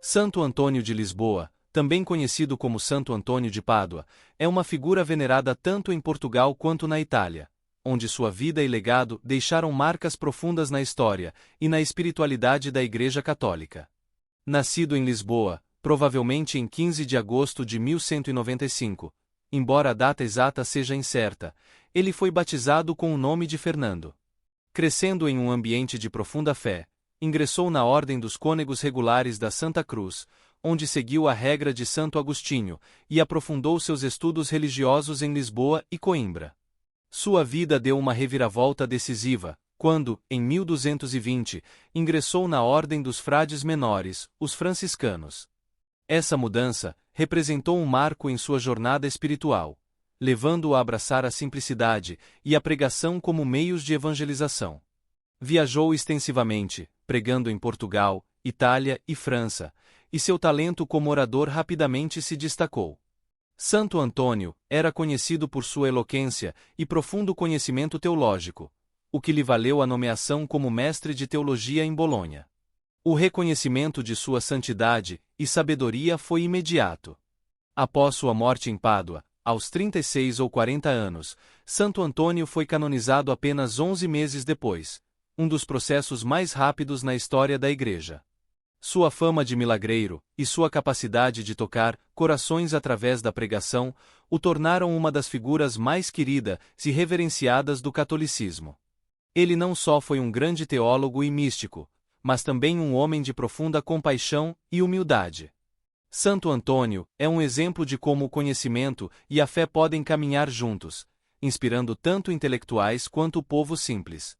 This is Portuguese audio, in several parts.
Santo Antônio de Lisboa, também conhecido como Santo Antônio de Pádua, é uma figura venerada tanto em Portugal quanto na Itália, onde sua vida e legado deixaram marcas profundas na história e na espiritualidade da Igreja Católica. Nascido em Lisboa, provavelmente em 15 de agosto de 1195, embora a data exata seja incerta, ele foi batizado com o nome de Fernando. Crescendo em um ambiente de profunda fé, ingressou na Ordem dos Cônegos Regulares da Santa Cruz, onde seguiu a regra de Santo Agostinho e aprofundou seus estudos religiosos em Lisboa e Coimbra. Sua vida deu uma reviravolta decisiva, quando, em 1220, ingressou na Ordem dos Frades Menores, os franciscanos. Essa mudança representou um marco em sua jornada espiritual, levando-o a abraçar a simplicidade e a pregação como meios de evangelização. Viajou extensivamente, pregando em Portugal, Itália e França, e seu talento como orador rapidamente se destacou. Santo Antônio era conhecido por sua eloquência e profundo conhecimento teológico, o que lhe valeu a nomeação como mestre de teologia em Bolonha. O reconhecimento de sua santidade e sabedoria foi imediato. Após sua morte em Pádua, aos 36 ou 40 anos, Santo Antônio foi canonizado apenas 11 meses depois, um dos processos mais rápidos na história da Igreja. Sua fama de milagreiro e sua capacidade de tocar corações através da pregação o tornaram uma das figuras mais queridas e reverenciadas do catolicismo. Ele não só foi um grande teólogo e místico, mas também um homem de profunda compaixão e humildade. Santo Antônio é um exemplo de como o conhecimento e a fé podem caminhar juntos, inspirando tanto intelectuais quanto o povo simples.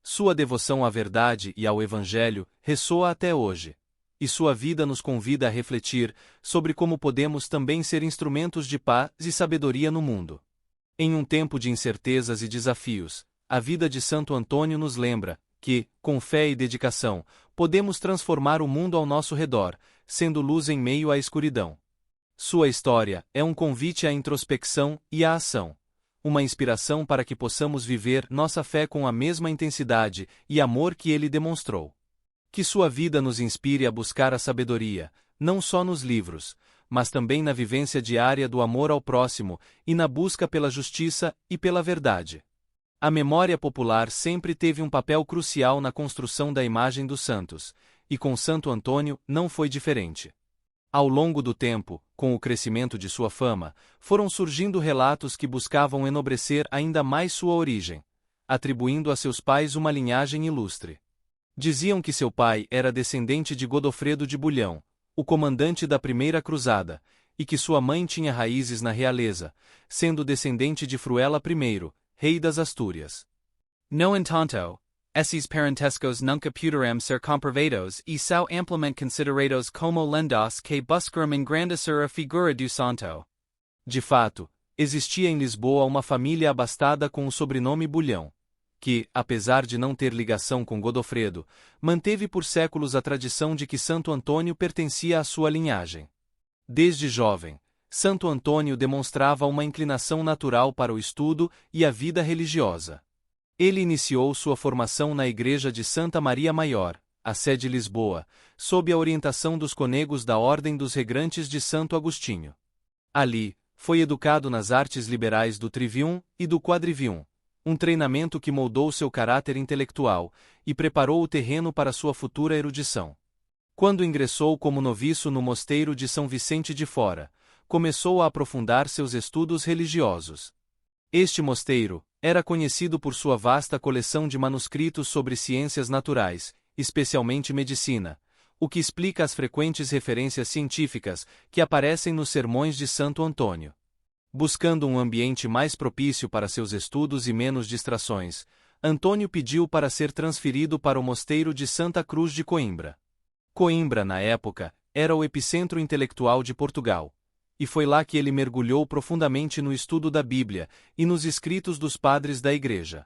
Sua devoção à verdade e ao Evangelho ressoa até hoje, e sua vida nos convida a refletir sobre como podemos também ser instrumentos de paz e sabedoria no mundo. Em um tempo de incertezas e desafios, a vida de Santo Antônio nos lembra que, com fé e dedicação, podemos transformar o mundo ao nosso redor, sendo luz em meio à escuridão. Sua história é um convite à introspecção e à ação, uma inspiração para que possamos viver nossa fé com a mesma intensidade e amor que ele demonstrou. Que sua vida nos inspire a buscar a sabedoria, não só nos livros, mas também na vivência diária do amor ao próximo e na busca pela justiça e pela verdade. A memória popular sempre teve um papel crucial na construção da imagem dos santos, e com Santo Antônio não foi diferente. Ao longo do tempo, com o crescimento de sua fama, foram surgindo relatos que buscavam enobrecer ainda mais sua origem, atribuindo a seus pais uma linhagem ilustre. Diziam que seu pai era descendente de Godofredo de Bulhão, o comandante da Primeira Cruzada, e que sua mãe tinha raízes na realeza, sendo descendente de Fruela I, rei das Astúrias. No entanto, esses parentescos nunca puderam ser comprovados e são amplamente considerados como lendas que buscaram engrandecer a figura do santo. De fato, existia em Lisboa uma família abastada com o sobrenome Bulhão, que, apesar de não ter ligação com Godofredo, manteve por séculos a tradição de que Santo Antônio pertencia à sua linhagem. Desde jovem, Santo Antônio demonstrava uma inclinação natural para o estudo e a vida religiosa. Ele iniciou sua formação na Igreja de Santa Maria Maior, a sé de Lisboa, sob a orientação dos conegos da Ordem dos Regrantes de Santo Agostinho. Ali, foi educado nas artes liberais do Trivium e do Quadrivium, um treinamento que moldou seu caráter intelectual e preparou o terreno para sua futura erudição. Quando ingressou como noviço no mosteiro de São Vicente de Fora, começou a aprofundar seus estudos religiosos. Este mosteiro era conhecido por sua vasta coleção de manuscritos sobre ciências naturais, especialmente medicina, o que explica as frequentes referências científicas que aparecem nos sermões de Santo Antônio. Buscando um ambiente mais propício para seus estudos e menos distrações, Antônio pediu para ser transferido para o mosteiro de Santa Cruz de Coimbra. Coimbra, na época, era o epicentro intelectual de Portugal, e foi lá que ele mergulhou profundamente no estudo da Bíblia e nos escritos dos padres da Igreja.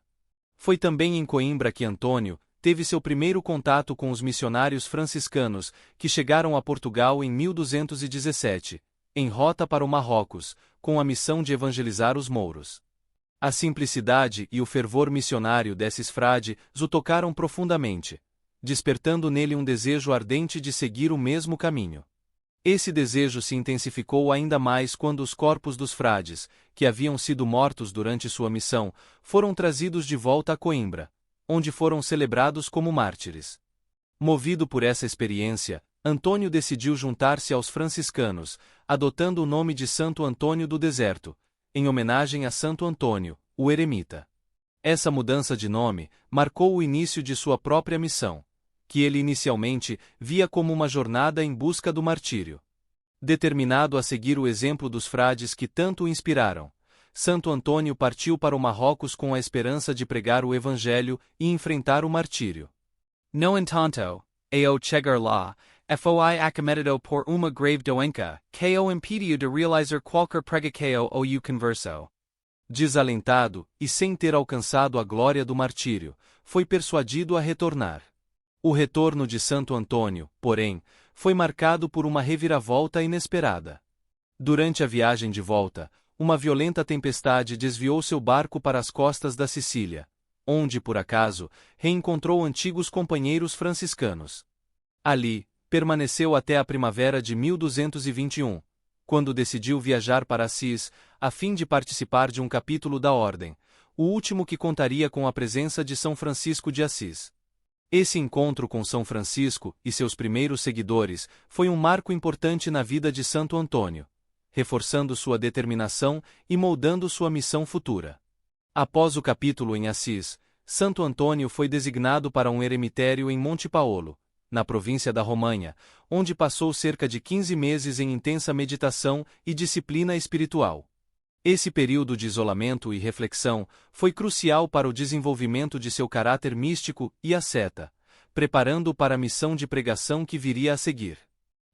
Foi também em Coimbra que Antônio teve seu primeiro contato com os missionários franciscanos que chegaram a Portugal em 1217, em rota para o Marrocos, com a missão de evangelizar os mouros. A simplicidade e o fervor missionário desses frades o tocaram profundamente, despertando nele um desejo ardente de seguir o mesmo caminho. Esse desejo se intensificou ainda mais quando os corpos dos frades, que haviam sido mortos durante sua missão, foram trazidos de volta a Coimbra, onde foram celebrados como mártires. Movido por essa experiência, Antônio decidiu juntar-se aos franciscanos, adotando o nome de Santo Antônio do Deserto, em homenagem a Santo Antônio, o eremita. Essa mudança de nome marcou o início de sua própria missão, que ele inicialmente via como uma jornada em busca do martírio. Determinado a seguir o exemplo dos frades que tanto o inspiraram, Santo Antônio partiu para o Marrocos com a esperança de pregar o Evangelho e enfrentar o martírio. No entanto, ao chegar lá, foi acometido por uma grave doença, que o impediu de realizar qualquer pregação ou converso. Desalentado, e sem ter alcançado a glória do martírio, foi persuadido a retornar. O retorno de Santo Antônio, porém, foi marcado por uma reviravolta inesperada. Durante a viagem de volta, uma violenta tempestade desviou seu barco para as costas da Sicília, onde, por acaso, reencontrou antigos companheiros franciscanos. Ali, permaneceu até a primavera de 1221, quando decidiu viajar para Assis, a fim de participar de um capítulo da Ordem, o último que contaria com a presença de São Francisco de Assis. Esse encontro com São Francisco e seus primeiros seguidores foi um marco importante na vida de Santo Antônio, reforçando sua determinação e moldando sua missão futura. Após o capítulo em Assis, Santo Antônio foi designado para um eremitério em Monte Paolo, na província da Romanha, onde passou cerca de 15 meses em intensa meditação e disciplina espiritual. Esse período de isolamento e reflexão foi crucial para o desenvolvimento de seu caráter místico e asceta, preparando-o para a missão de pregação que viria a seguir.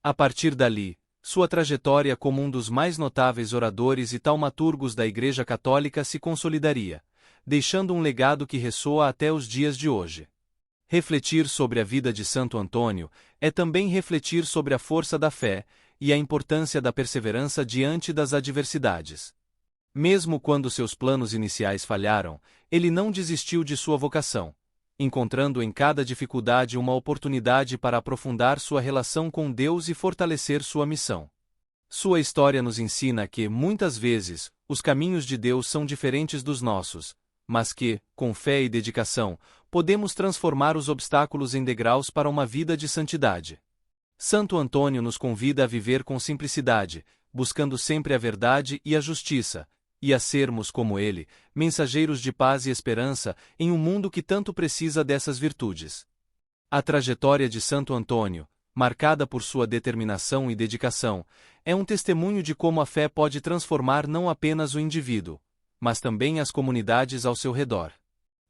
A partir dali, sua trajetória como um dos mais notáveis oradores e taumaturgos da Igreja Católica se consolidaria, deixando um legado que ressoa até os dias de hoje. Refletir sobre a vida de Santo Antônio é também refletir sobre a força da fé e a importância da perseverança diante das adversidades. Mesmo quando seus planos iniciais falharam, ele não desistiu de sua vocação, encontrando em cada dificuldade uma oportunidade para aprofundar sua relação com Deus e fortalecer sua missão. Sua história nos ensina que, muitas vezes, os caminhos de Deus são diferentes dos nossos, mas que, com fé e dedicação, podemos transformar os obstáculos em degraus para uma vida de santidade. Santo Antônio nos convida a viver com simplicidade, buscando sempre a verdade e a justiça, e a sermos, como ele, mensageiros de paz e esperança em um mundo que tanto precisa dessas virtudes. A trajetória de Santo Antônio, marcada por sua determinação e dedicação, é um testemunho de como a fé pode transformar não apenas o indivíduo, mas também as comunidades ao seu redor.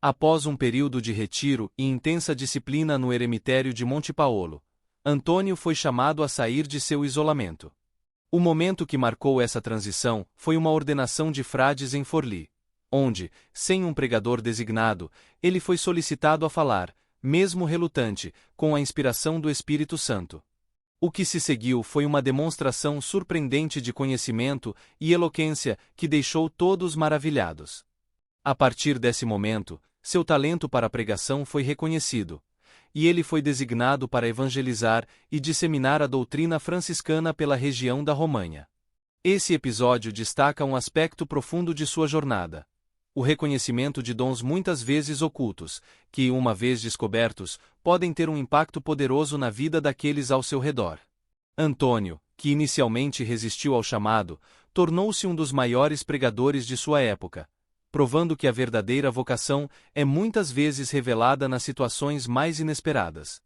Após um período de retiro e intensa disciplina no eremitério de Monte Paolo, Antônio foi chamado a sair de seu isolamento. O momento que marcou essa transição foi uma ordenação de frades em Forlì, onde, sem um pregador designado, ele foi solicitado a falar, mesmo relutante, com a inspiração do Espírito Santo. O que se seguiu foi uma demonstração surpreendente de conhecimento e eloquência que deixou todos maravilhados. A partir desse momento, seu talento para a pregação foi reconhecido, e ele foi designado para evangelizar e disseminar a doutrina franciscana pela região da Romanha. Esse episódio destaca um aspecto profundo de sua jornada: o reconhecimento de dons muitas vezes ocultos, que, uma vez descobertos, podem ter um impacto poderoso na vida daqueles ao seu redor. Antônio, que inicialmente resistiu ao chamado, tornou-se um dos maiores pregadores de sua época, provando que a verdadeira vocação é muitas vezes revelada nas situações mais inesperadas.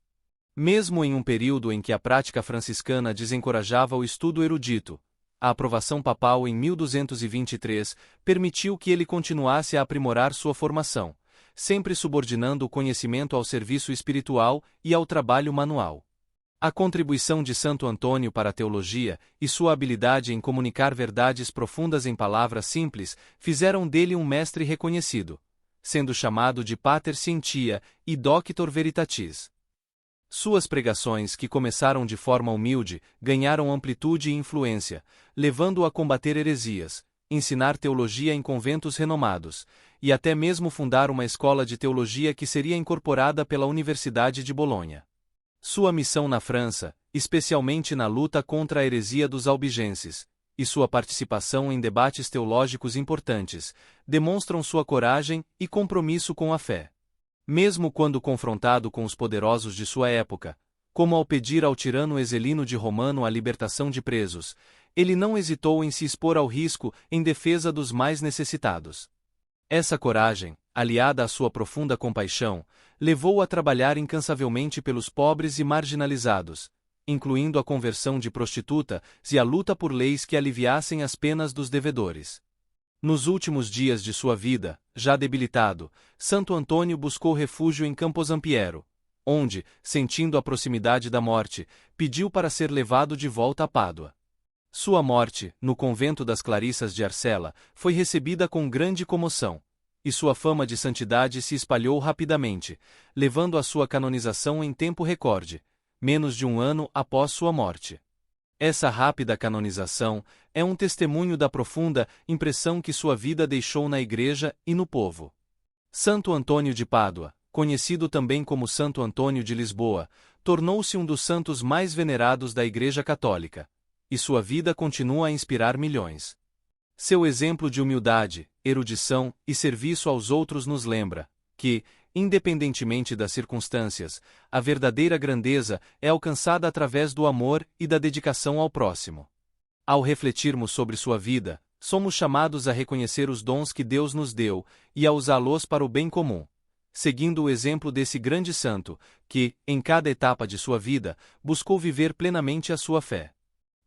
Mesmo em um período em que a prática franciscana desencorajava o estudo erudito, a aprovação papal em 1223 permitiu que ele continuasse a aprimorar sua formação, sempre subordinando o conhecimento ao serviço espiritual e ao trabalho manual. A contribuição de Santo Antônio para a teologia e sua habilidade em comunicar verdades profundas em palavras simples fizeram dele um mestre reconhecido, sendo chamado de Pater Scientia e Doctor Veritatis. Suas pregações, que começaram de forma humilde, ganharam amplitude e influência, levando-o a combater heresias, ensinar teologia em conventos renomados, e até mesmo fundar uma escola de teologia que seria incorporada pela Universidade de Bolonha. Sua missão na França, especialmente na luta contra a heresia dos albigenses, e sua participação em debates teológicos importantes, demonstram sua coragem e compromisso com a fé. Mesmo quando confrontado com os poderosos de sua época, como ao pedir ao tirano Exelino de Romano a libertação de presos, ele não hesitou em se expor ao risco em defesa dos mais necessitados. Essa coragem, aliada à sua profunda compaixão, levou-o a trabalhar incansavelmente pelos pobres e marginalizados, incluindo a conversão de prostitutas e a luta por leis que aliviassem as penas dos devedores. Nos últimos dias de sua vida, já debilitado, Santo Antônio buscou refúgio em Camposampiero, onde, sentindo a proximidade da morte, pediu para ser levado de volta a Pádua. Sua morte, no convento das Clarissas de Arcela, foi recebida com grande comoção, e sua fama de santidade se espalhou rapidamente, levando à sua canonização em tempo recorde, menos de um ano após sua morte. Essa rápida canonização é um testemunho da profunda impressão que sua vida deixou na Igreja e no povo. Santo Antônio de Pádua, conhecido também como Santo Antônio de Lisboa, tornou-se um dos santos mais venerados da Igreja Católica, e sua vida continua a inspirar milhões. Seu exemplo de humildade, erudição e serviço aos outros nos lembra que, independentemente das circunstâncias, a verdadeira grandeza é alcançada através do amor e da dedicação ao próximo. Ao refletirmos sobre sua vida, somos chamados a reconhecer os dons que Deus nos deu e a usá-los para o bem comum, seguindo o exemplo desse grande santo, que, em cada etapa de sua vida, buscou viver plenamente a sua fé.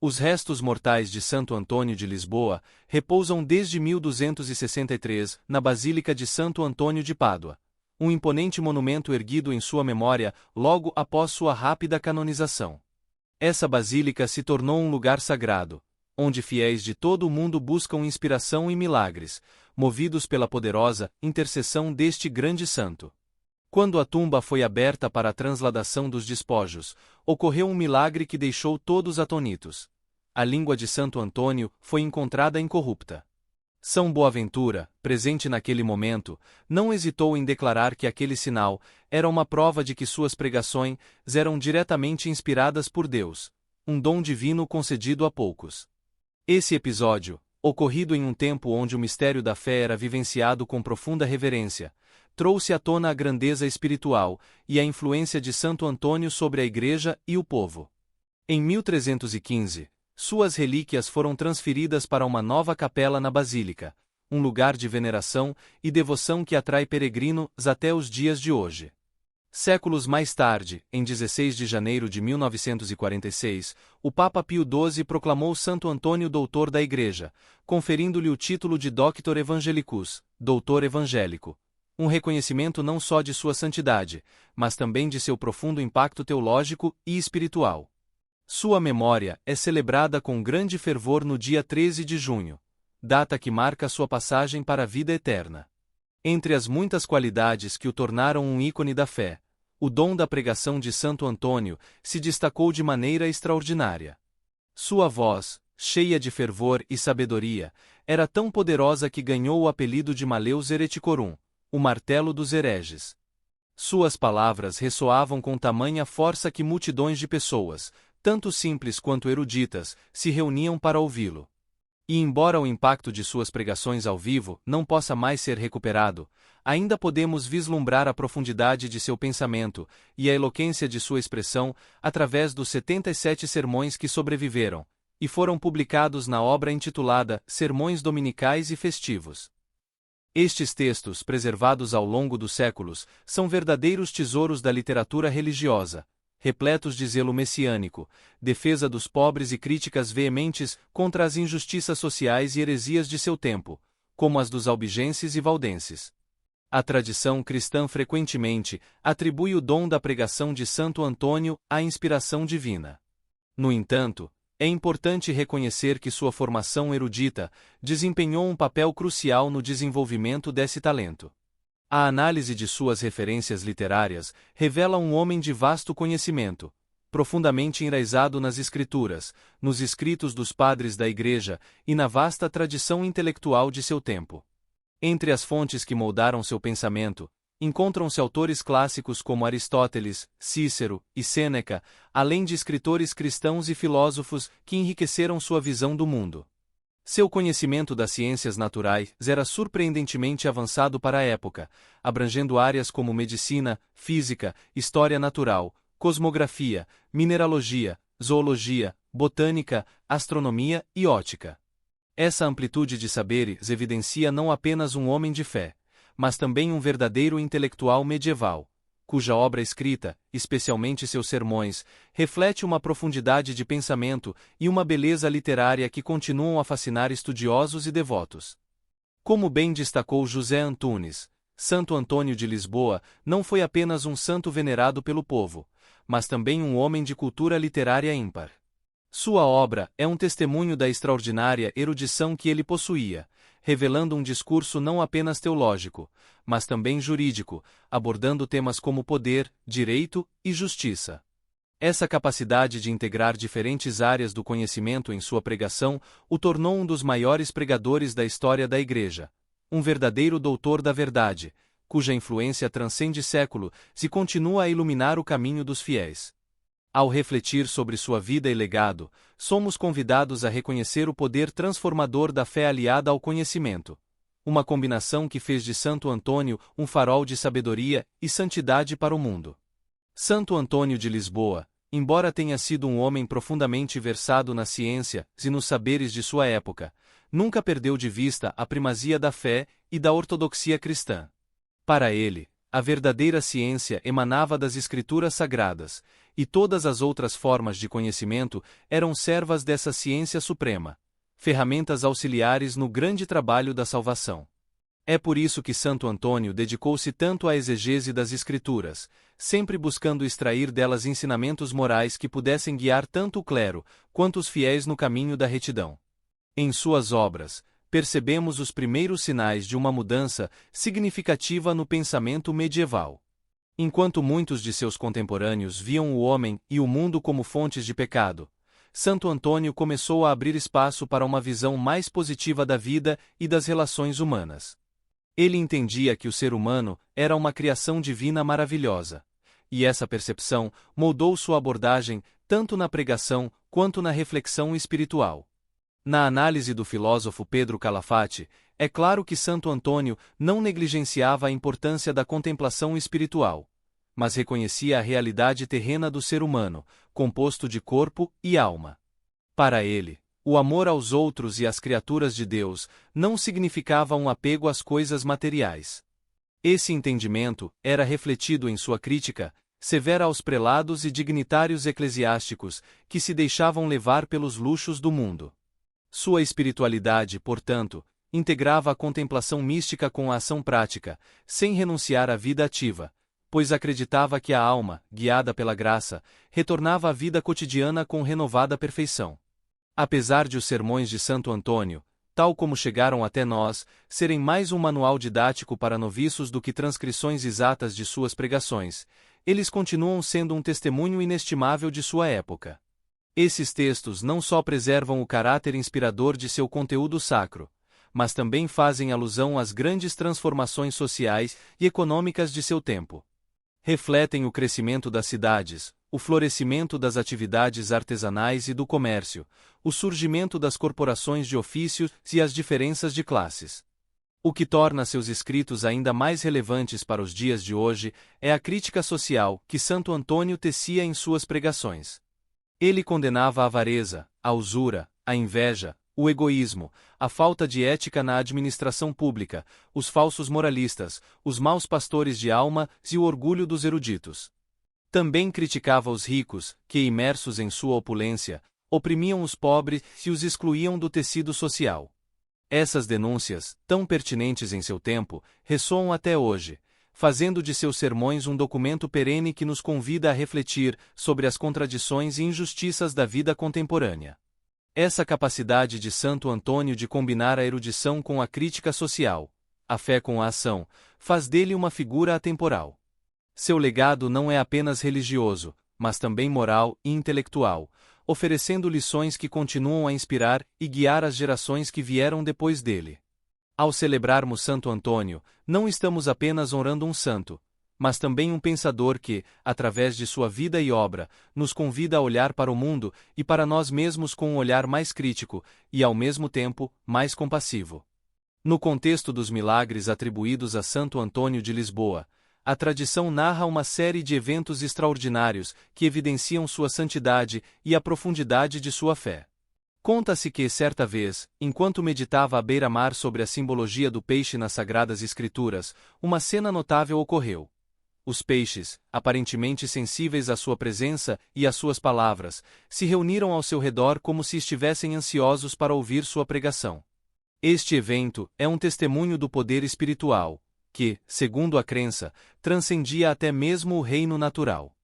Os restos mortais de Santo Antônio de Lisboa repousam desde 1263 na Basílica de Santo Antônio de Pádua, um imponente monumento erguido em sua memória logo após sua rápida canonização. Essa basílica se tornou um lugar sagrado, onde fiéis de todo o mundo buscam inspiração e milagres, movidos pela poderosa intercessão deste grande santo. Quando a tumba foi aberta para a transladação dos despojos, ocorreu um milagre que deixou todos atônitos. A língua de Santo Antônio foi encontrada incorrupta. São Boaventura, presente naquele momento, não hesitou em declarar que aquele sinal era uma prova de que suas pregações eram diretamente inspiradas por Deus, um dom divino concedido a poucos. Esse episódio, ocorrido em um tempo onde o mistério da fé era vivenciado com profunda reverência, trouxe à tona a grandeza espiritual e a influência de Santo Antônio sobre a Igreja e o povo. Em 1315, suas relíquias foram transferidas para uma nova capela na Basílica, um lugar de veneração e devoção que atrai peregrinos até os dias de hoje. Séculos mais tarde, em 16 de janeiro de 1946, o Papa Pio XII proclamou Santo Antônio doutor da Igreja, conferindo-lhe o título de Doctor Evangelicus, doutor evangélico, um reconhecimento não só de sua santidade, mas também de seu profundo impacto teológico e espiritual. Sua memória é celebrada com grande fervor no dia 13 de junho, data que marca sua passagem para a vida eterna. Entre as muitas qualidades que o tornaram um ícone da fé, o dom da pregação de Santo Antônio se destacou de maneira extraordinária. Sua voz, cheia de fervor e sabedoria, era tão poderosa que ganhou o apelido de Malleus Hereticorum, o martelo dos hereges. Suas palavras ressoavam com tamanha força que multidões de pessoas, tanto simples quanto eruditas, se reuniam para ouvi-lo. E embora o impacto de suas pregações ao vivo não possa mais ser recuperado, ainda podemos vislumbrar a profundidade de seu pensamento e a eloquência de sua expressão através dos 77 sermões que sobreviveram, e foram publicados na obra intitulada Sermões Dominicais e Festivos. Estes textos, preservados ao longo dos séculos, são verdadeiros tesouros da literatura religiosa, repletos de zelo messiânico, defesa dos pobres e críticas veementes contra as injustiças sociais e heresias de seu tempo, como as dos albigenses e valdenses. A tradição cristã frequentemente atribui o dom da pregação de Santo Antônio à inspiração divina. No entanto, é importante reconhecer que sua formação erudita desempenhou um papel crucial no desenvolvimento desse talento. A análise de suas referências literárias revela um homem de vasto conhecimento, profundamente enraizado nas Escrituras, nos escritos dos padres da Igreja e na vasta tradição intelectual de seu tempo. Entre as fontes que moldaram seu pensamento, encontram-se autores clássicos como Aristóteles, Cícero e Sêneca, além de escritores cristãos e filósofos que enriqueceram sua visão do mundo. Seu conhecimento das ciências naturais era surpreendentemente avançado para a época, abrangendo áreas como medicina, física, história natural, cosmografia, mineralogia, zoologia, botânica, astronomia e ótica. Essa amplitude de saberes evidencia não apenas um homem de fé, mas também um verdadeiro intelectual medieval, cuja obra escrita, especialmente seus sermões, reflete uma profundidade de pensamento e uma beleza literária que continuam a fascinar estudiosos e devotos. Como bem destacou José Antunes, Santo Antônio de Lisboa não foi apenas um santo venerado pelo povo, mas também um homem de cultura literária ímpar. Sua obra é um testemunho da extraordinária erudição que ele possuía, revelando um discurso não apenas teológico, mas também jurídico, abordando temas como poder, direito e justiça. Essa capacidade de integrar diferentes áreas do conhecimento em sua pregação o tornou um dos maiores pregadores da história da Igreja, um verdadeiro doutor da verdade, cuja influência transcende séculos e continua a iluminar o caminho dos fiéis. Ao refletir sobre sua vida e legado, somos convidados a reconhecer o poder transformador da fé aliada ao conhecimento. Uma combinação que fez de Santo Antônio um farol de sabedoria e santidade para o mundo. Santo Antônio de Lisboa, embora tenha sido um homem profundamente versado na ciência e nos saberes de sua época, nunca perdeu de vista a primazia da fé e da ortodoxia cristã. Para ele, a verdadeira ciência emanava das Escrituras Sagradas, e todas as outras formas de conhecimento eram servas dessa ciência suprema, ferramentas auxiliares no grande trabalho da salvação. É por isso que Santo Antônio dedicou-se tanto à exegese das Escrituras, sempre buscando extrair delas ensinamentos morais que pudessem guiar tanto o clero quanto os fiéis no caminho da retidão. Em suas obras, percebemos os primeiros sinais de uma mudança significativa no pensamento medieval. Enquanto muitos de seus contemporâneos viam o homem e o mundo como fontes de pecado, Santo Antônio começou a abrir espaço para uma visão mais positiva da vida e das relações humanas. Ele entendia que o ser humano era uma criação divina maravilhosa, e essa percepção moldou sua abordagem tanto na pregação quanto na reflexão espiritual. Na análise do filósofo Pedro Calafate, é claro que Santo Antônio não negligenciava a importância da contemplação espiritual, mas reconhecia a realidade terrena do ser humano, composto de corpo e alma. Para ele, o amor aos outros e às criaturas de Deus não significava um apego às coisas materiais. Esse entendimento era refletido em sua crítica severa aos prelados e dignitários eclesiásticos que se deixavam levar pelos luxos do mundo. Sua espiritualidade, portanto, integrava a contemplação mística com a ação prática, sem renunciar à vida ativa, pois acreditava que a alma, guiada pela graça, retornava à vida cotidiana com renovada perfeição. Apesar de os sermões de Santo Antônio, tal como chegaram até nós, serem mais um manual didático para noviços do que transcrições exatas de suas pregações, eles continuam sendo um testemunho inestimável de sua época. Esses textos não só preservam o caráter inspirador de seu conteúdo sacro, mas também fazem alusão às grandes transformações sociais e econômicas de seu tempo. Refletem o crescimento das cidades, o florescimento das atividades artesanais e do comércio, o surgimento das corporações de ofícios e as diferenças de classes. O que torna seus escritos ainda mais relevantes para os dias de hoje é a crítica social que Santo Antônio tecia em suas pregações. Ele condenava a avareza, a usura, a inveja, o egoísmo, a falta de ética na administração pública, os falsos moralistas, os maus pastores de alma e o orgulho dos eruditos. Também criticava os ricos, que, imersos em sua opulência, oprimiam os pobres e os excluíam do tecido social. Essas denúncias, tão pertinentes em seu tempo, ressoam até hoje, fazendo de seus sermões um documento perene que nos convida a refletir sobre as contradições e injustiças da vida contemporânea. Essa capacidade de Santo Antônio de combinar a erudição com a crítica social, a fé com a ação, faz dele uma figura atemporal. Seu legado não é apenas religioso, mas também moral e intelectual, oferecendo lições que continuam a inspirar e guiar as gerações que vieram depois dele. Ao celebrarmos Santo Antônio, não estamos apenas honrando um santo, mas também um pensador que, através de sua vida e obra, nos convida a olhar para o mundo e para nós mesmos com um olhar mais crítico e, ao mesmo tempo, mais compassivo. No contexto dos milagres atribuídos a Santo Antônio de Lisboa, a tradição narra uma série de eventos extraordinários que evidenciam sua santidade e a profundidade de sua fé. Conta-se que, certa vez, enquanto meditava à beira-mar sobre a simbologia do peixe nas Sagradas Escrituras, uma cena notável ocorreu. Os peixes, aparentemente sensíveis à sua presença e às suas palavras, se reuniram ao seu redor como se estivessem ansiosos para ouvir sua pregação. Este evento é um testemunho do poder espiritual, que, segundo a crença, transcendia até mesmo o reino natural.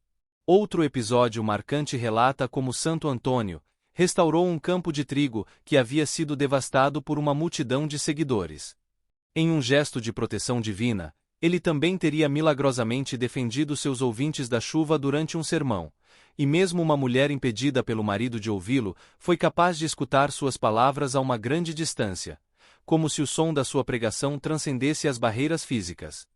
Outro episódio marcante relata como Santo Antônio restaurou um campo de trigo que havia sido devastado por uma multidão de seguidores. Em um gesto de proteção divina, ele também teria milagrosamente defendido seus ouvintes da chuva durante um sermão, e mesmo uma mulher impedida pelo marido de ouvi-lo foi capaz de escutar suas palavras a uma grande distância, como se o som da sua pregação transcendesse as barreiras físicas.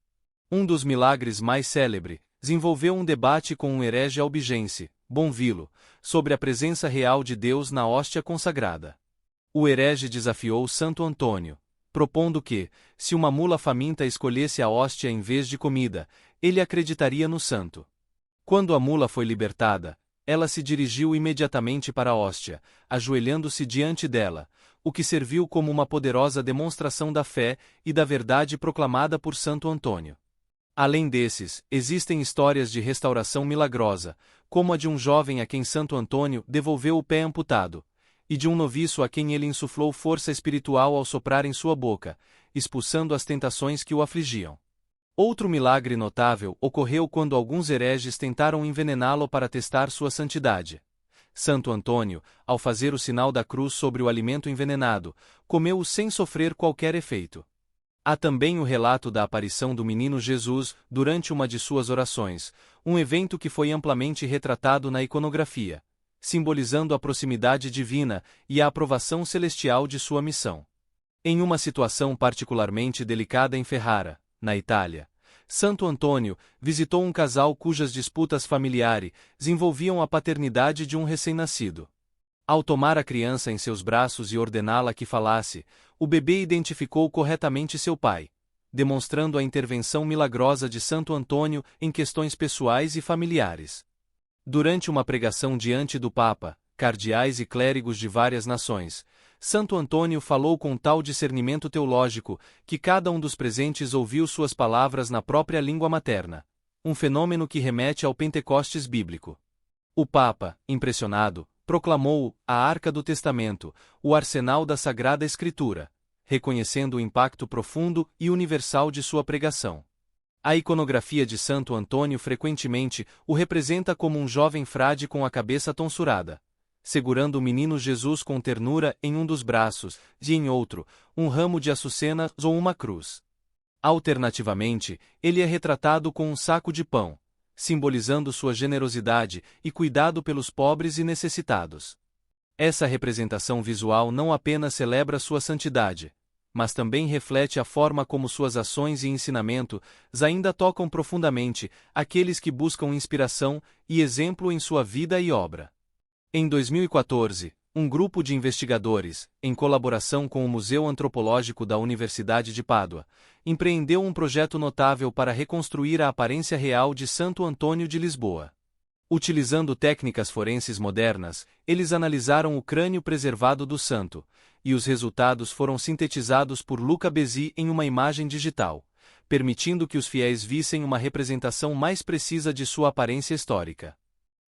Um dos milagres mais célebres desenvolveu um debate com um herege albigense, Bonvilo, sobre a presença real de Deus na hóstia consagrada. O herege desafiou Santo Antônio, propondo que, se uma mula faminta escolhesse a hóstia em vez de comida, ele acreditaria no santo. Quando a mula foi libertada, ela se dirigiu imediatamente para a hóstia, ajoelhando-se diante dela, o que serviu como uma poderosa demonstração da fé e da verdade proclamada por Santo Antônio. Além desses, existem histórias de restauração milagrosa, como a de um jovem a quem Santo Antônio devolveu o pé amputado, e de um noviço a quem ele insuflou força espiritual ao soprar em sua boca, expulsando as tentações que o afligiam. Outro milagre notável ocorreu quando alguns hereges tentaram envenená-lo para testar sua santidade. Santo Antônio, ao fazer o sinal da cruz sobre o alimento envenenado, comeu-o sem sofrer qualquer efeito. Há também o relato da aparição do menino Jesus durante uma de suas orações, um evento que foi amplamente retratado na iconografia, simbolizando a proximidade divina e a aprovação celestial de sua missão. Em uma situação particularmente delicada em Ferrara, na Itália, Santo Antônio visitou um casal cujas disputas familiares envolviam a paternidade de um recém-nascido. Ao tomar a criança em seus braços e ordená-la que falasse, o bebê identificou corretamente seu pai, demonstrando a intervenção milagrosa de Santo Antônio em questões pessoais e familiares. Durante uma pregação diante do Papa, cardeais e clérigos de várias nações, Santo Antônio falou com tal discernimento teológico que cada um dos presentes ouviu suas palavras na própria língua materna, um fenômeno que remete ao Pentecostes bíblico. O Papa, impressionado, proclamou a Arca do Testamento, o arsenal da Sagrada Escritura, reconhecendo o impacto profundo e universal de sua pregação. A iconografia de Santo Antônio frequentemente o representa como um jovem frade com a cabeça tonsurada, segurando o menino Jesus com ternura em um dos braços, e em outro, um ramo de açucenas ou uma cruz. Alternativamente, ele é retratado com um saco de pão, simbolizando sua generosidade e cuidado pelos pobres e necessitados. Essa representação visual não apenas celebra sua santidade, mas também reflete a forma como suas ações e ensinamentos ainda tocam profundamente aqueles que buscam inspiração e exemplo em sua vida e obra. Em 2014, um grupo de investigadores, em colaboração com o Museu Antropológico da Universidade de Pádua, empreendeu um projeto notável para reconstruir a aparência real de Santo Antônio de Lisboa. Utilizando técnicas forenses modernas, eles analisaram o crânio preservado do santo, e os resultados foram sintetizados por Luca Bezzi em uma imagem digital, permitindo que os fiéis vissem uma representação mais precisa de sua aparência histórica.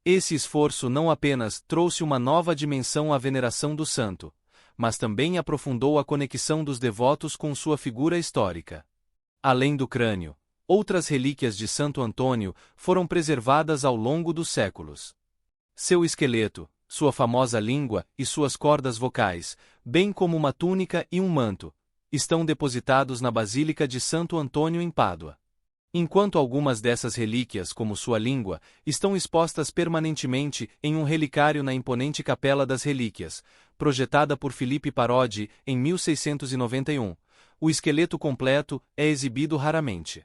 Esse esforço não apenas trouxe uma nova dimensão à veneração do santo, mas também aprofundou a conexão dos devotos com sua figura histórica. Além do crânio, outras relíquias de Santo Antônio foram preservadas ao longo dos séculos. Seu esqueleto, sua famosa língua e suas cordas vocais, bem como uma túnica e um manto, estão depositados na Basílica de Santo Antônio em Pádua. Enquanto algumas dessas relíquias, como sua língua, estão expostas permanentemente em um relicário na imponente Capela das Relíquias, projetada por Filippo Parodi em 1691, o esqueleto completo é exibido raramente.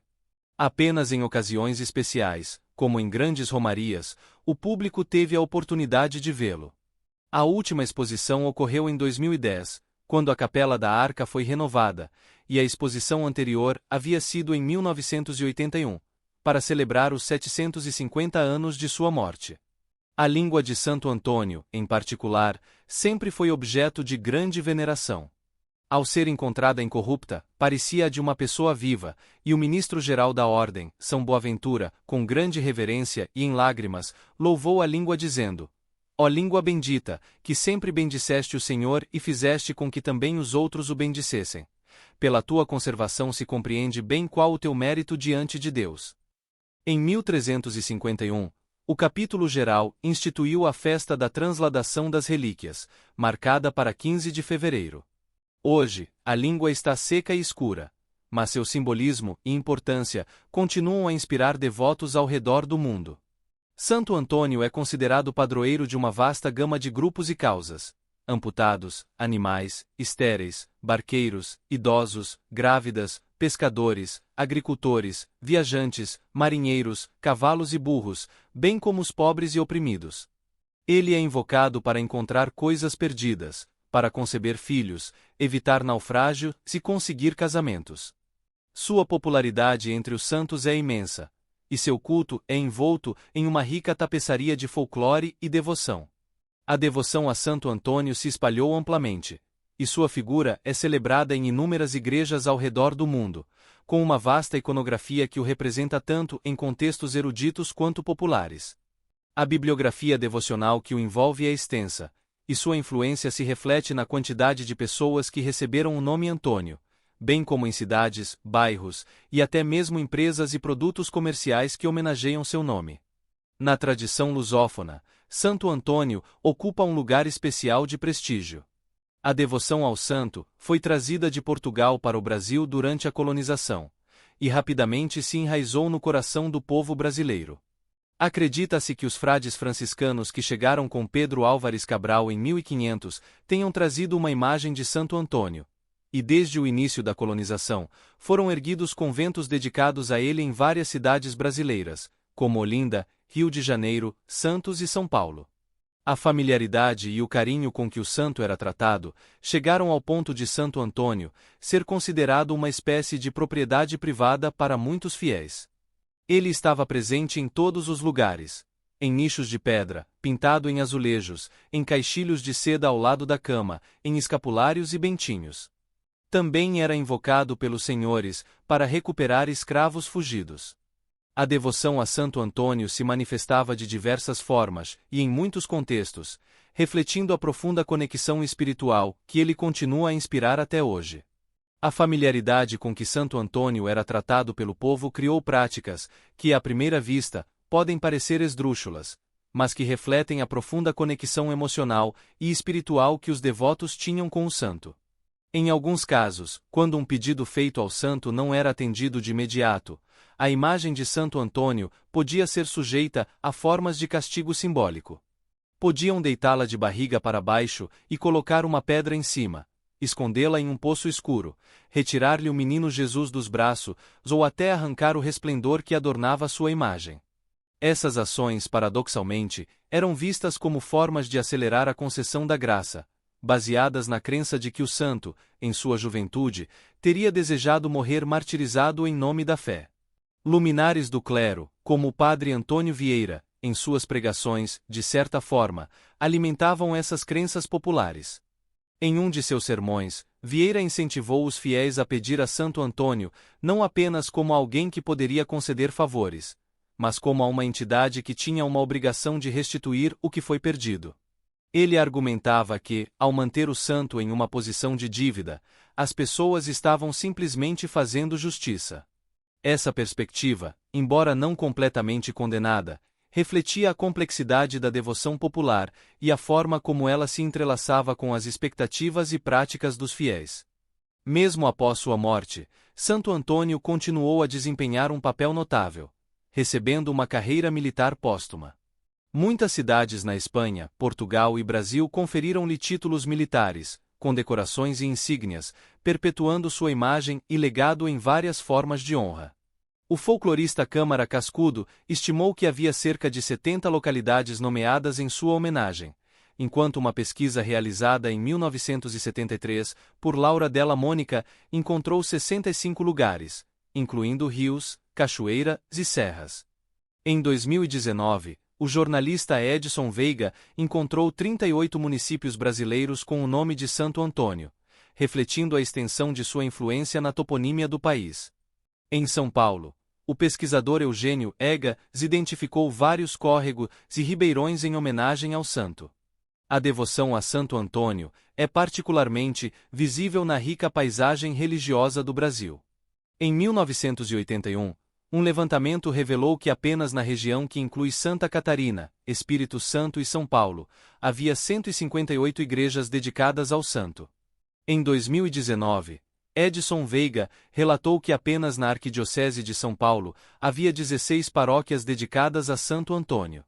Apenas em ocasiões especiais, como em grandes romarias, o público teve a oportunidade de vê-lo. A última exposição ocorreu em 2010, quando a Capela da Arca foi renovada, e a exposição anterior havia sido em 1981, para celebrar os 750 anos de sua morte. A língua de Santo Antônio, em particular, sempre foi objeto de grande veneração. Ao ser encontrada incorrupta, parecia a de uma pessoa viva, e o ministro-geral da Ordem, São Boaventura, com grande reverência e em lágrimas, louvou a língua dizendo: Ó língua bendita, que sempre bendisseste o Senhor e fizeste com que também os outros o bendissessem. Pela tua conservação se compreende bem qual o teu mérito diante de Deus. Em 1351, o capítulo geral instituiu a festa da transladação das relíquias, marcada para 15 de fevereiro. Hoje, a língua está seca e escura, mas seu simbolismo e importância continuam a inspirar devotos ao redor do mundo. Santo Antônio é considerado padroeiro de uma vasta gama de grupos e causas: amputados, animais, estéreis, barqueiros, idosos, grávidas, pescadores, agricultores, viajantes, marinheiros, cavalos e burros, bem como os pobres e oprimidos. Ele é invocado para encontrar coisas perdidas, para conceber filhos, evitar naufrágio e conseguir casamentos. Sua popularidade entre os santos é imensa, e seu culto é envolto em uma rica tapeçaria de folclore e devoção. A devoção a Santo Antônio se espalhou amplamente, e sua figura é celebrada em inúmeras igrejas ao redor do mundo, com uma vasta iconografia que o representa tanto em contextos eruditos quanto populares. A bibliografia devocional que o envolve é extensa, e sua influência se reflete na quantidade de pessoas que receberam o nome Antônio, bem como em cidades, bairros e até mesmo empresas e produtos comerciais que homenageiam seu nome. Na tradição lusófona, Santo Antônio ocupa um lugar especial de prestígio. A devoção ao santo foi trazida de Portugal para o Brasil durante a colonização, e rapidamente se enraizou no coração do povo brasileiro. Acredita-se que os frades franciscanos que chegaram com Pedro Álvares Cabral em 1500 tenham trazido uma imagem de Santo Antônio, e desde o início da colonização, foram erguidos conventos dedicados a ele em várias cidades brasileiras, como Olinda, Rio de Janeiro, Santos e São Paulo. A familiaridade e o carinho com que o santo era tratado chegaram ao ponto de Santo Antônio ser considerado uma espécie de propriedade privada para muitos fiéis. Ele estava presente em todos os lugares: em nichos de pedra, pintado em azulejos, em caixilhos de seda ao lado da cama, em escapulários e bentinhos. Também era invocado pelos senhores para recuperar escravos fugidos. A devoção a Santo Antônio se manifestava de diversas formas e em muitos contextos, refletindo a profunda conexão espiritual que ele continua a inspirar até hoje. A familiaridade com que Santo Antônio era tratado pelo povo criou práticas que, à primeira vista, podem parecer esdrúxulas, mas que refletem a profunda conexão emocional e espiritual que os devotos tinham com o santo. Em alguns casos, quando um pedido feito ao santo não era atendido de imediato, a imagem de Santo Antônio podia ser sujeita a formas de castigo simbólico. Podiam deitá-la de barriga para baixo e colocar uma pedra em cima, escondê-la em um poço escuro, retirar-lhe o menino Jesus dos braços, ou até arrancar o resplendor que adornava sua imagem. Essas ações, paradoxalmente, eram vistas como formas de acelerar a concessão da graça, baseadas na crença de que o santo, em sua juventude, teria desejado morrer martirizado em nome da fé. Luminares do clero, como o padre Antônio Vieira, em suas pregações, de certa forma, alimentavam essas crenças populares. Em um de seus sermões, Vieira incentivou os fiéis a pedir a Santo Antônio não apenas como alguém que poderia conceder favores, mas como a uma entidade que tinha uma obrigação de restituir o que foi perdido. Ele argumentava que, ao manter o santo em uma posição de dívida, as pessoas estavam simplesmente fazendo justiça. Essa perspectiva, embora não completamente condenada, refletia a complexidade da devoção popular e a forma como ela se entrelaçava com as expectativas e práticas dos fiéis. Mesmo após sua morte, Santo Antônio continuou a desempenhar um papel notável, recebendo uma carreira militar póstuma. Muitas cidades na Espanha, Portugal e Brasil conferiram-lhe títulos militares, condecorações e insígnias, perpetuando sua imagem e legado em várias formas de honra. O folclorista Câmara Cascudo estimou que havia cerca de 70 localidades nomeadas em sua homenagem, enquanto uma pesquisa realizada em 1973, por Laura Della Mônica, encontrou 65 lugares, incluindo rios, cachoeiras e serras. Em 2019, o jornalista Edson Veiga encontrou 38 municípios brasileiros com o nome de Santo Antônio, refletindo a extensão de sua influência na toponímia do país. Em São Paulo, o pesquisador Eugênio Egas identificou vários córregos e ribeirões em homenagem ao santo. A devoção a Santo Antônio é particularmente visível na rica paisagem religiosa do Brasil. Em 1981, um levantamento revelou que apenas na região que inclui Santa Catarina, Espírito Santo e São Paulo, havia 158 igrejas dedicadas ao santo. Em 2019, Edson Veiga relatou que apenas na Arquidiocese de São Paulo havia 16 paróquias dedicadas a Santo Antônio.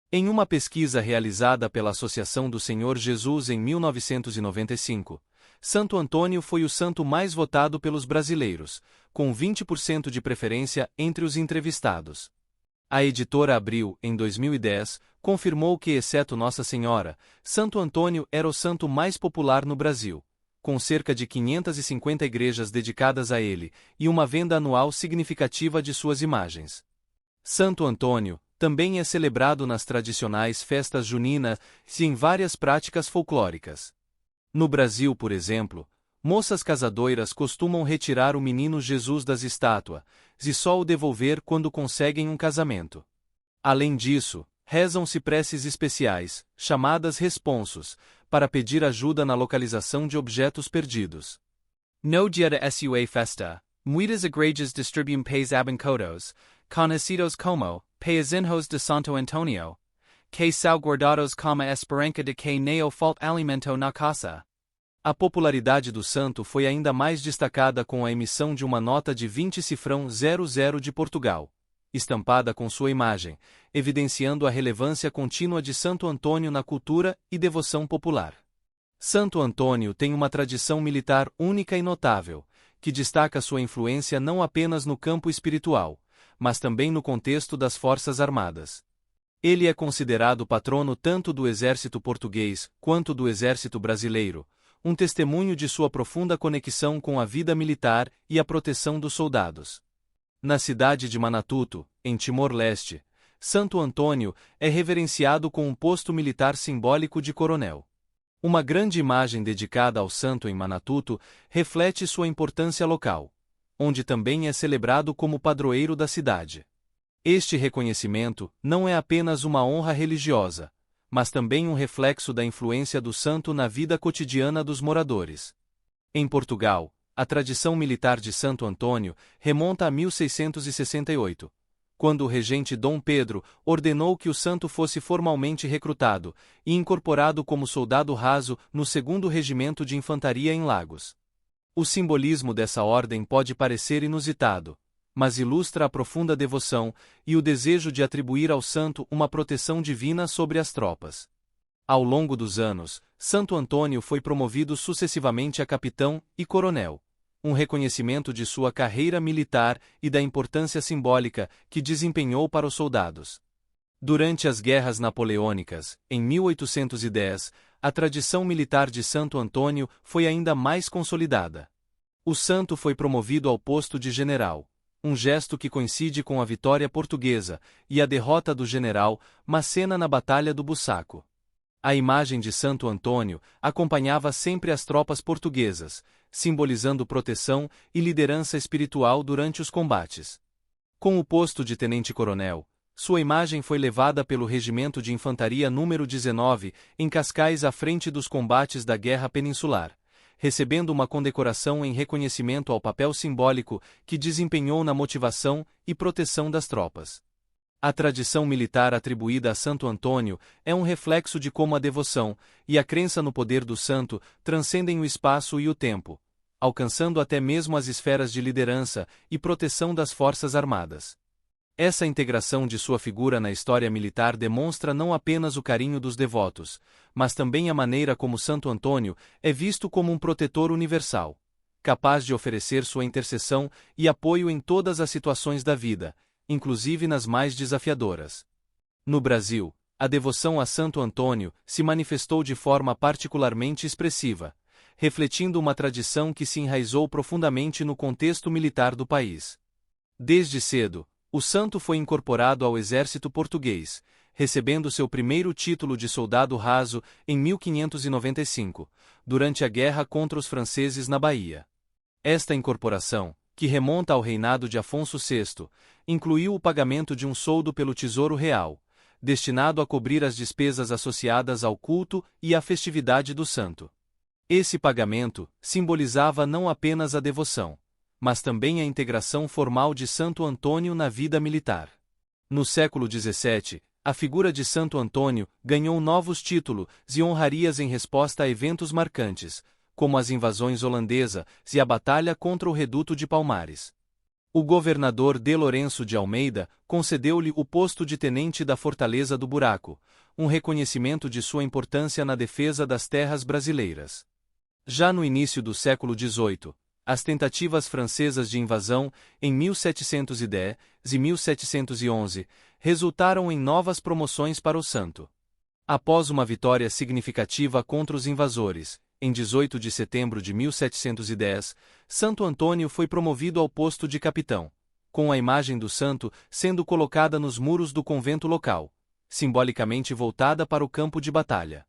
Em uma pesquisa realizada pela Associação do Senhor Jesus em 1995, Santo Antônio foi o santo mais votado pelos brasileiros, com 20% de preferência entre os entrevistados. A editora Abril, em 2010, confirmou que, exceto Nossa Senhora, Santo Antônio era o santo mais popular no Brasil, com cerca de 550 igrejas dedicadas a ele e uma venda anual significativa de suas imagens. Santo Antônio também é celebrado nas tradicionais festas juninas e em várias práticas folclóricas. No Brasil, por exemplo, moças casadoiras costumam retirar o menino Jesus das estátuas e só o devolver quando conseguem um casamento. Além disso, rezam-se preces especiais, chamadas responsos, para pedir ajuda na localização de objetos perdidos. No dia da sua festa, muitas igrejas distribuem pés abençoados, conhecidos como peazinhos de Santo Antônio, que são guardados como esperança de que não falte alimento na casa. A popularidade do santo foi ainda mais destacada com a emissão de uma nota de 20 cifrão 00 de Portugal, estampada com sua imagem, evidenciando a relevância contínua de Santo Antônio na cultura e devoção popular. Santo Antônio tem uma tradição militar única e notável, que destaca sua influência não apenas no campo espiritual, mas também no contexto das Forças Armadas. Ele é considerado patrono tanto do exército português quanto do exército brasileiro, um testemunho de sua profunda conexão com a vida militar e a proteção dos soldados. Na cidade de Manatuto, em Timor-Leste, Santo Antônio é reverenciado com um posto militar simbólico de coronel. Uma grande imagem dedicada ao santo em Manatuto reflete sua importância local, onde também é celebrado como padroeiro da cidade. Este reconhecimento não é apenas uma honra religiosa, mas também um reflexo da influência do santo na vida cotidiana dos moradores. Em Portugal, a tradição militar de Santo Antônio remonta a 1668, quando o regente Dom Pedro ordenou que o santo fosse formalmente recrutado e incorporado como soldado raso no 2º Regimento de Infantaria em Lagos. O simbolismo dessa ordem pode parecer inusitado, mas ilustra a profunda devoção e o desejo de atribuir ao santo uma proteção divina sobre as tropas. Ao longo dos anos, Santo Antônio foi promovido sucessivamente a capitão e coronel, um reconhecimento de sua carreira militar e da importância simbólica que desempenhou para os soldados. Durante as guerras napoleônicas, em 1810, a tradição militar de Santo Antônio foi ainda mais consolidada. O santo foi promovido ao posto de general, um gesto que coincide com a vitória portuguesa e a derrota do general Massena na Batalha do Bussaco. A imagem de Santo Antônio acompanhava sempre as tropas portuguesas, simbolizando proteção e liderança espiritual durante os combates. Com o posto de tenente-coronel, sua imagem foi levada pelo Regimento de Infantaria número 19, em Cascais à frente dos combates da Guerra Peninsular, recebendo uma condecoração em reconhecimento ao papel simbólico que desempenhou na motivação e proteção das tropas. A tradição militar atribuída a Santo Antônio é um reflexo de como a devoção e a crença no poder do santo transcendem o espaço e o tempo, alcançando até mesmo as esferas de liderança e proteção das Forças Armadas. Essa integração de sua figura na história militar demonstra não apenas o carinho dos devotos, mas também a maneira como Santo Antônio é visto como um protetor universal, capaz de oferecer sua intercessão e apoio em todas as situações da vida, inclusive nas mais desafiadoras. No Brasil, a devoção a Santo Antônio se manifestou de forma particularmente expressiva, refletindo uma tradição que se enraizou profundamente no contexto militar do país. Desde cedo, o santo foi incorporado ao exército português, recebendo seu primeiro título de soldado raso em 1595, durante a guerra contra os franceses na Bahia. Esta incorporação, que remonta ao reinado de Afonso VI, incluiu o pagamento de um soldo pelo Tesouro Real, destinado a cobrir as despesas associadas ao culto e à festividade do santo. Esse pagamento simbolizava não apenas a devoção, mas também a integração formal de Santo Antônio na vida militar. No século XVII, a figura de Santo Antônio ganhou novos títulos e honrarias em resposta a eventos marcantes, como as invasões holandesas e a batalha contra o Reduto de Palmares. O governador de Lourenço de Almeida concedeu-lhe o posto de tenente da Fortaleza do Buraco, um reconhecimento de sua importância na defesa das terras brasileiras. Já no início do século XVIII, as tentativas francesas de invasão, em 1710 e 1711, resultaram em novas promoções para o santo. Após uma vitória significativa contra os invasores, em 18 de setembro de 1710, Santo Antônio foi promovido ao posto de capitão, com a imagem do santo sendo colocada nos muros do convento local, simbolicamente voltada para o campo de batalha.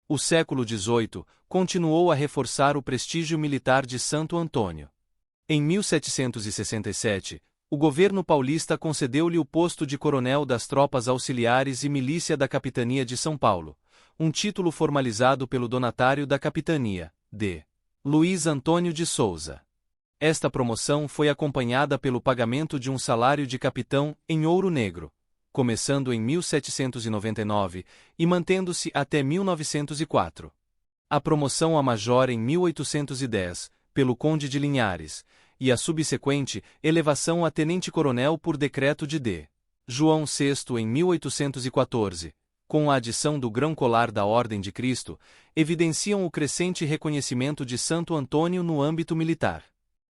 O século XVIII continuou a reforçar o prestígio militar de Santo Antônio. Em 1767, o governo paulista concedeu-lhe o posto de coronel das tropas auxiliares e milícia da Capitania de São Paulo, um título formalizado pelo donatário da capitania, D. Luiz Antônio de Souza. Esta promoção foi acompanhada pelo pagamento de um salário de capitão em ouro negro, começando em 1799 e mantendo-se até 1904. A promoção a major em 1810, pelo Conde de Linhares, e a subsequente elevação a tenente-coronel por decreto de D. João VI em 1814, com a adição do grão-colar da Ordem de Cristo, evidenciam o crescente reconhecimento de Santo Antônio no âmbito militar.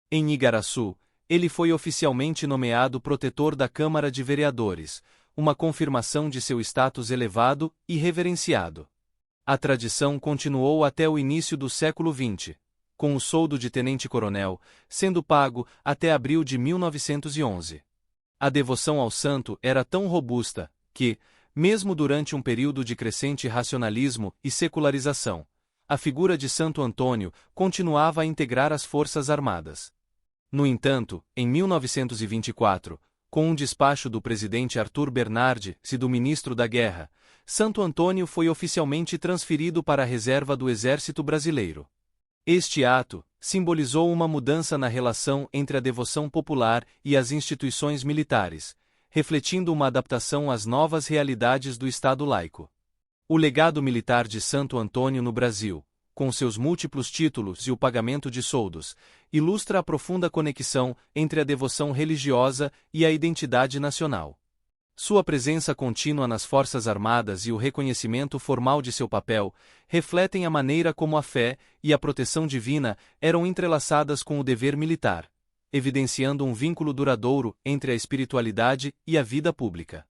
Em Igaraçu, ele foi oficialmente nomeado protetor da Câmara de Vereadores, uma confirmação de seu status elevado e reverenciado. A tradição continuou até o início do século XX, com o soldo de tenente-coronel sendo pago até abril de 1911. A devoção ao santo era tão robusta que, mesmo durante um período de crescente racionalismo e secularização, a figura de Santo Antônio continuava a integrar as Forças Armadas. No entanto, em 1924, com um despacho do presidente Arthur Bernardes e do ministro da Guerra, Santo Antônio foi oficialmente transferido para a reserva do Exército Brasileiro. Este ato simbolizou uma mudança na relação entre a devoção popular e as instituições militares, refletindo uma adaptação às novas realidades do Estado laico. O legado militar de Santo Antônio no Brasil, com seus múltiplos títulos e o pagamento de soldos, ilustra a profunda conexão entre a devoção religiosa e a identidade nacional. Sua presença contínua nas Forças Armadas e o reconhecimento formal de seu papel refletem a maneira como a fé e a proteção divina eram entrelaçadas com o dever militar, evidenciando um vínculo duradouro entre a espiritualidade e a vida pública.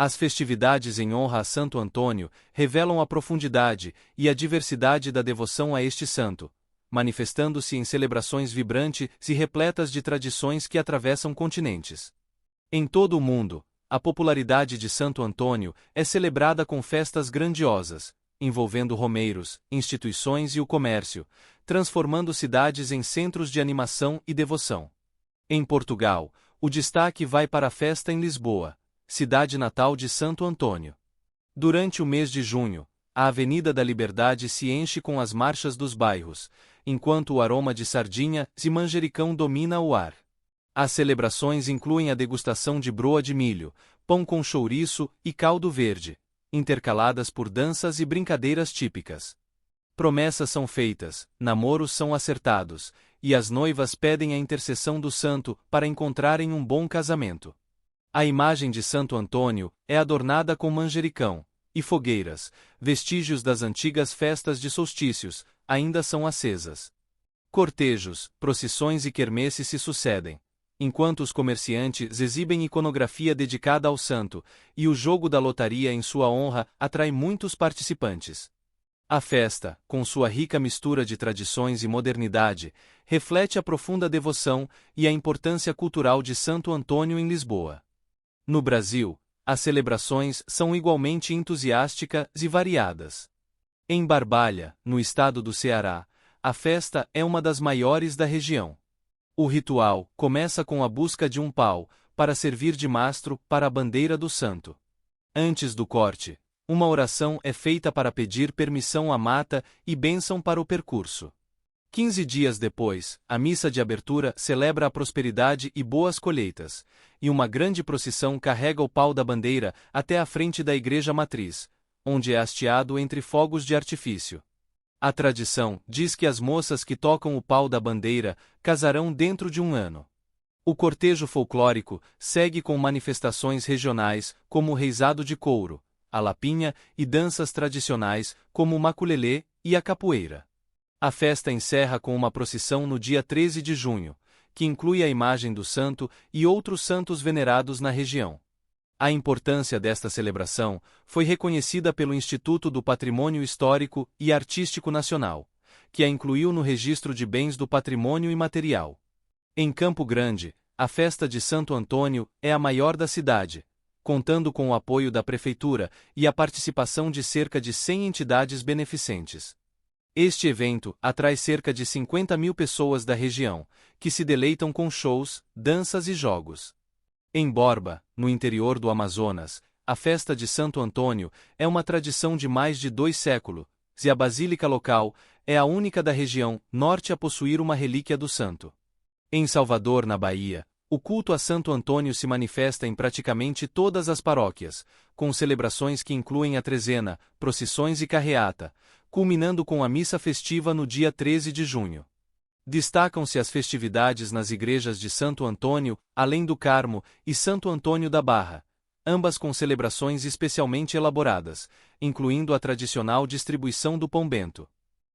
As festividades em honra a Santo Antônio revelam a profundidade e a diversidade da devoção a este santo, manifestando-se em celebrações vibrantes e repletas de tradições que atravessam continentes. Em todo o mundo, a popularidade de Santo Antônio é celebrada com festas grandiosas, envolvendo romeiros, instituições e o comércio, transformando cidades em centros de animação e devoção. Em Portugal, o destaque vai para a festa em Lisboa, cidade natal de Santo Antônio. Durante o mês de junho, a Avenida da Liberdade se enche com as marchas dos bairros, enquanto o aroma de sardinha e manjericão domina o ar. As celebrações incluem a degustação de broa de milho, pão com chouriço e caldo verde, intercaladas por danças e brincadeiras típicas. Promessas são feitas, namoros são acertados, e as noivas pedem a intercessão do santo para encontrarem um bom casamento. A imagem de Santo Antônio é adornada com manjericão e fogueiras, vestígios das antigas festas de solstícios, ainda são acesas. Cortejos, procissões e quermesses se sucedem, enquanto os comerciantes exibem iconografia dedicada ao santo, e o jogo da lotaria em sua honra atrai muitos participantes. A festa, com sua rica mistura de tradições e modernidade, reflete a profunda devoção e a importância cultural de Santo Antônio em Lisboa. No Brasil, as celebrações são igualmente entusiásticas e variadas. Em Barbalha, no estado do Ceará, a festa é uma das maiores da região. O ritual começa com a busca de um pau, para servir de mastro para a bandeira do santo. Antes do corte, uma oração é feita para pedir permissão à mata e bênção para o percurso. 15 dias depois, a missa de abertura celebra a prosperidade e boas colheitas, e uma grande procissão carrega o pau da bandeira até a frente da igreja matriz, onde é hasteado entre fogos de artifício. A tradição diz que as moças que tocam o pau da bandeira casarão dentro de um ano. O cortejo folclórico segue com manifestações regionais, como o reizado de couro, a lapinha e danças tradicionais, como o maculelê e a capoeira. A festa encerra com uma procissão no dia 13 de junho, que inclui a imagem do santo e outros santos venerados na região. A importância desta celebração foi reconhecida pelo Instituto do Patrimônio Histórico e Artístico Nacional, que a incluiu no Registro de Bens do Patrimônio Imaterial. Em Campo Grande, a festa de Santo Antônio é a maior da cidade, contando com o apoio da Prefeitura e a participação de cerca de 100 entidades beneficentes. Este evento atrai cerca de 50.000 pessoas da região, que se deleitam com shows, danças e jogos. Em Borba, no interior do Amazonas, a festa de Santo Antônio é uma tradição de mais de 2 séculos, e a basílica local é a única da região norte a possuir uma relíquia do santo. Em Salvador, na Bahia, o culto a Santo Antônio se manifesta em praticamente todas as paróquias, com celebrações que incluem a trezena, procissões e carreata, culminando com a missa festiva no dia 13 de junho. Destacam-se as festividades nas igrejas de Santo Antônio, Além do Carmo, e Santo Antônio da Barra, ambas com celebrações especialmente elaboradas, incluindo a tradicional distribuição do Pão Bento.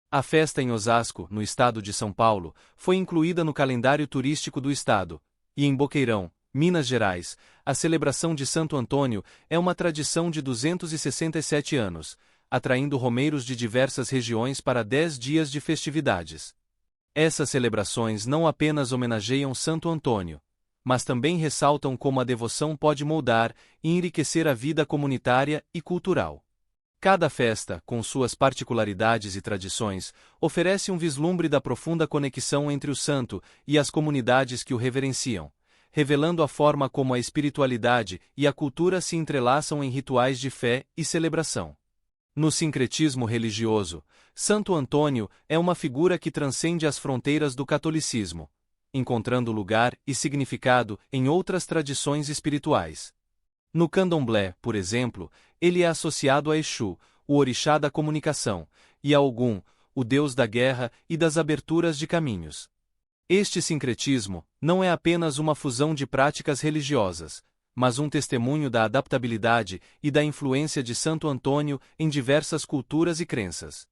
A festa em Osasco, no estado de São Paulo, foi incluída no calendário turístico do estado, e em Boqueirão, Minas Gerais, a celebração de Santo Antônio é uma tradição de 267 anos, atraindo romeiros de diversas regiões para 10 dias de festividades. Essas celebrações não apenas homenageiam Santo Antônio, mas também ressaltam como a devoção pode moldar e enriquecer a vida comunitária e cultural. Cada festa, com suas particularidades e tradições, oferece um vislumbre da profunda conexão entre o santo e as comunidades que o reverenciam, revelando a forma como a espiritualidade e a cultura se entrelaçam em rituais de fé e celebração. No sincretismo religioso, Santo Antônio é uma figura que transcende as fronteiras do catolicismo, encontrando lugar e significado em outras tradições espirituais. No candomblé, por exemplo, ele é associado a Exu, o orixá da comunicação, e a Ogum, o deus da guerra e das aberturas de caminhos. Este sincretismo não é apenas uma fusão de práticas religiosas, mas um testemunho da adaptabilidade e da influência de Santo Antônio em diversas culturas e crenças.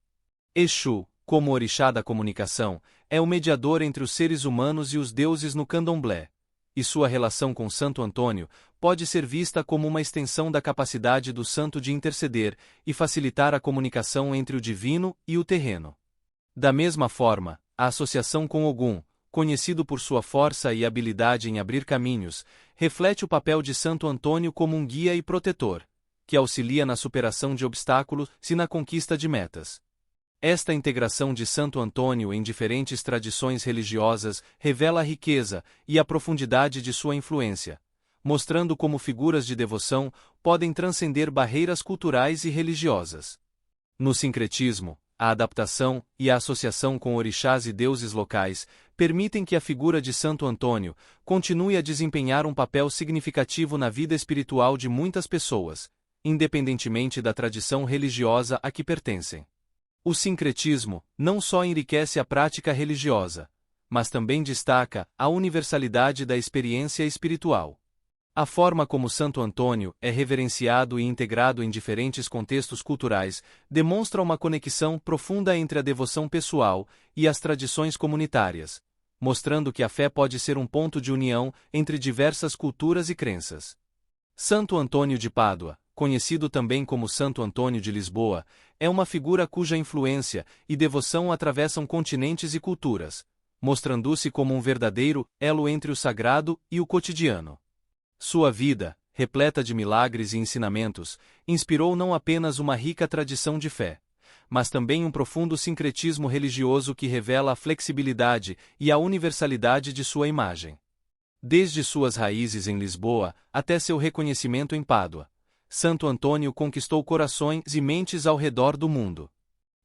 Exu, como orixá da comunicação, é o mediador entre os seres humanos e os deuses no candomblé, e sua relação com Santo Antônio pode ser vista como uma extensão da capacidade do santo de interceder e facilitar a comunicação entre o divino e o terreno. Da mesma forma, a associação com Ogum, conhecido por sua força e habilidade em abrir caminhos, reflete o papel de Santo Antônio como um guia e protetor, que auxilia na superação de obstáculos e na conquista de metas. Esta integração de Santo Antônio em diferentes tradições religiosas revela a riqueza e a profundidade de sua influência, mostrando como figuras de devoção podem transcender barreiras culturais e religiosas. No sincretismo, a adaptação e a associação com orixás e deuses locais permitem que a figura de Santo Antônio continue a desempenhar um papel significativo na vida espiritual de muitas pessoas, independentemente da tradição religiosa a que pertencem. O sincretismo não só enriquece a prática religiosa, mas também destaca a universalidade da experiência espiritual. A forma como Santo Antônio é reverenciado e integrado em diferentes contextos culturais demonstra uma conexão profunda entre a devoção pessoal e as tradições comunitárias, mostrando que a fé pode ser um ponto de união entre diversas culturas e crenças. Santo Antônio de Pádua, conhecido também como Santo Antônio de Lisboa, é uma figura cuja influência e devoção atravessam continentes e culturas, mostrando-se como um verdadeiro elo entre o sagrado e o cotidiano. Sua vida, repleta de milagres e ensinamentos, inspirou não apenas uma rica tradição de fé, mas também um profundo sincretismo religioso que revela a flexibilidade e a universalidade de sua imagem. Desde suas raízes em Lisboa até seu reconhecimento em Pádua, Santo Antônio conquistou corações e mentes ao redor do mundo.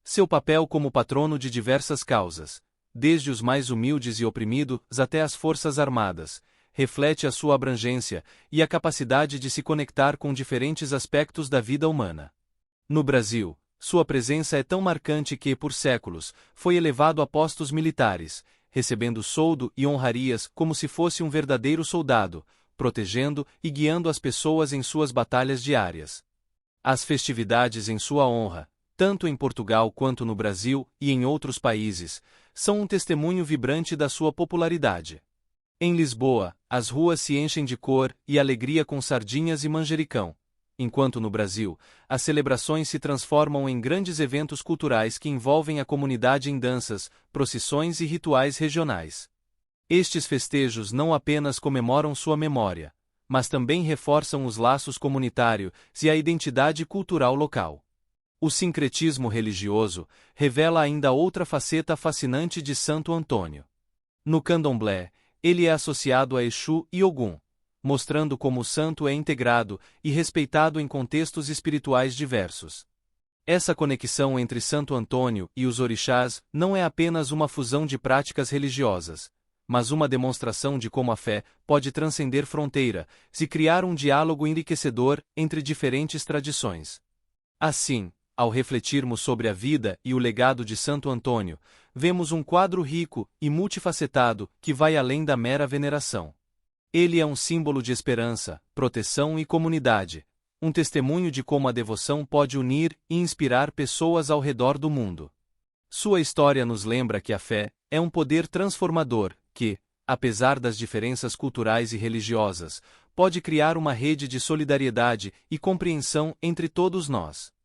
Seu papel como patrono de diversas causas, desde os mais humildes e oprimidos até as forças armadas, reflete a sua abrangência e a capacidade de se conectar com diferentes aspectos da vida humana. No Brasil, sua presença é tão marcante que, por séculos, foi elevado a postos militares, recebendo soldo e honrarias como se fosse um verdadeiro soldado, protegendo e guiando as pessoas em suas batalhas diárias. As festividades em sua honra, tanto em Portugal quanto no Brasil e em outros países, são um testemunho vibrante da sua popularidade. Em Lisboa, as ruas se enchem de cor e alegria com sardinhas e manjericão, enquanto no Brasil, as celebrações se transformam em grandes eventos culturais que envolvem a comunidade em danças, procissões e rituais regionais. Estes festejos não apenas comemoram sua memória, mas também reforçam os laços comunitários e a identidade cultural local. O sincretismo religioso revela ainda outra faceta fascinante de Santo Antônio. No candomblé, ele é associado a Exu e Ogum, mostrando como o santo é integrado e respeitado em contextos espirituais diversos. Essa conexão entre Santo Antônio e os orixás não é apenas uma fusão de práticas religiosas, mas uma demonstração de como a fé pode transcender fronteiras e criar um diálogo enriquecedor entre diferentes tradições. Assim, ao refletirmos sobre a vida e o legado de Santo Antônio, vemos um quadro rico e multifacetado que vai além da mera veneração. Ele é um símbolo de esperança, proteção e comunidade, um testemunho de como a devoção pode unir e inspirar pessoas ao redor do mundo. Sua história nos lembra que a fé é um poder transformador que, apesar das diferenças culturais e religiosas, pode criar uma rede de solidariedade e compreensão entre todos nós.